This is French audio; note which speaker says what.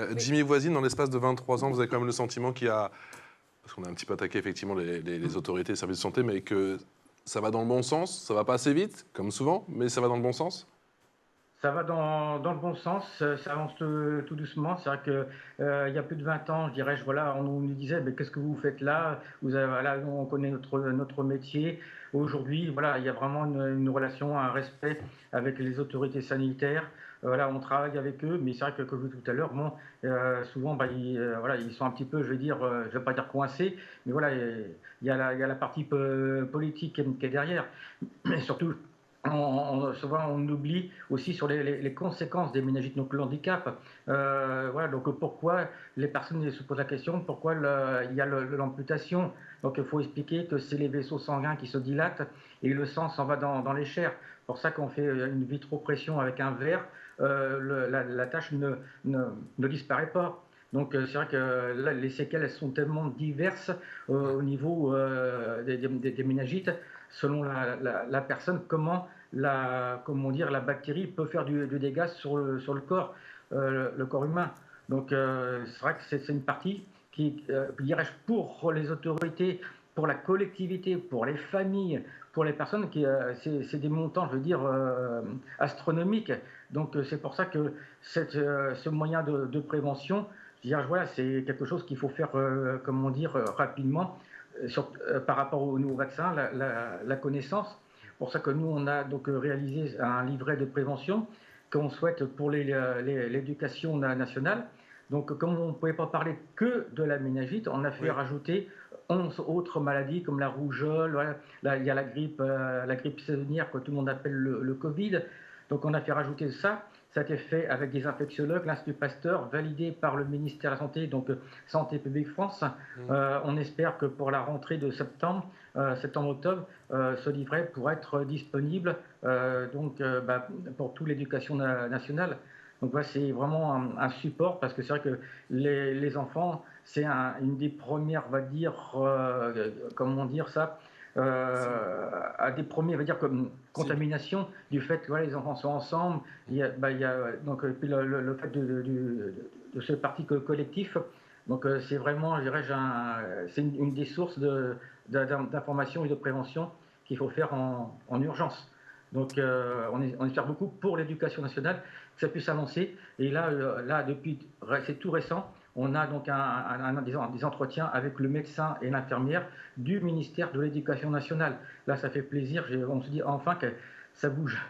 Speaker 1: Oui.
Speaker 2: Jimmy Voisine, dans l'espace de 23 ans, vous avez quand même le sentiment qu'il y a, parce qu'on a un petit peu attaqué effectivement les autorités, les services de santé, mais que ça va dans le bon sens, ça va pas assez vite, comme souvent, mais ça va dans le bon sens.
Speaker 3: Ça va dans le bon sens, ça avance tout doucement. C'est vrai que, il y a plus de 20 ans, je dirais-je, voilà, on nous disait: «Mais qu'est-ce que vous faites là? Vous avez voilà, nous on connaît notre métier». Aujourd'hui, voilà, il y a vraiment une relation, un respect avec les autorités sanitaires. Voilà, on travaille avec eux, mais c'est vrai que comme je disais tout à l'heure, bon, souvent, bah, voilà, ils sont un petit peu, je vais dire, je vais pas dire coincés, mais voilà, il y a la partie politique qui est derrière. Mais surtout, souvent on oublie aussi sur les conséquences des méningites, donc le handicap. Voilà, donc pourquoi les personnes se posent la question, pourquoi il y a l'amputation. Donc il faut expliquer que c'est les vaisseaux sanguins qui se dilatent et le sang s'en va dans les chairs. C'est pour ça qu'on fait une vitropression avec un verre, la tache ne disparaît pas. Donc c'est vrai que là, les séquelles elles sont tellement diverses au niveau des méningites, selon la personne, comment dire, la bactérie peut faire du dégât sur le corps, le corps humain. Donc c'est vrai que c'est une partie qui, dirais-je, pour les autorités, pour la collectivité, pour les familles, pour les personnes, c'est des montants, je veux dire, astronomiques. Donc c'est pour ça que ce moyen de prévention, je dirais, voilà, c'est quelque chose qu'il faut faire, comment dire, rapidement, par rapport au nouveau vaccin, la connaissance. C'est pour ça que nous, on a donc réalisé un livret de prévention qu'on souhaite pour l'éducation nationale. Donc, comme on ne pouvait pas parler que de la méningite, on a fait
Speaker 2: Oui.
Speaker 3: rajouter 11 autres maladies comme la rougeole, voilà. Là, il y a la grippe saisonnière que tout le monde appelle le Covid. Donc, on a fait rajouter ça. Ça a été fait avec des infectiologues, l'Institut Pasteur, validé par le ministère de la Santé, donc Santé publique France. On espère que pour la rentrée de septembre-octobre, ce livret pourra être disponible bah, pour toute l'éducation nationale. Donc voilà, c'est vraiment un support parce que c'est vrai que les enfants, c'est une des premières, on va dire, comment dire ça, à des premiers, on va dire, comme
Speaker 2: Si.
Speaker 3: contamination du fait que voilà, les enfants sont ensemble. Donc puis le fait de ce parti collectif. Donc c'est vraiment, je dirais, c'est une des sources d'information et de prévention qu'il faut faire en urgence. Donc on espère beaucoup pour l'éducation nationale que ça puisse avancer. Et là depuis, c'est tout récent, on a donc des entretiens avec le médecin et l'infirmière du ministère de l'Éducation nationale. Là, ça fait plaisir, on se dit enfin que ça bouge.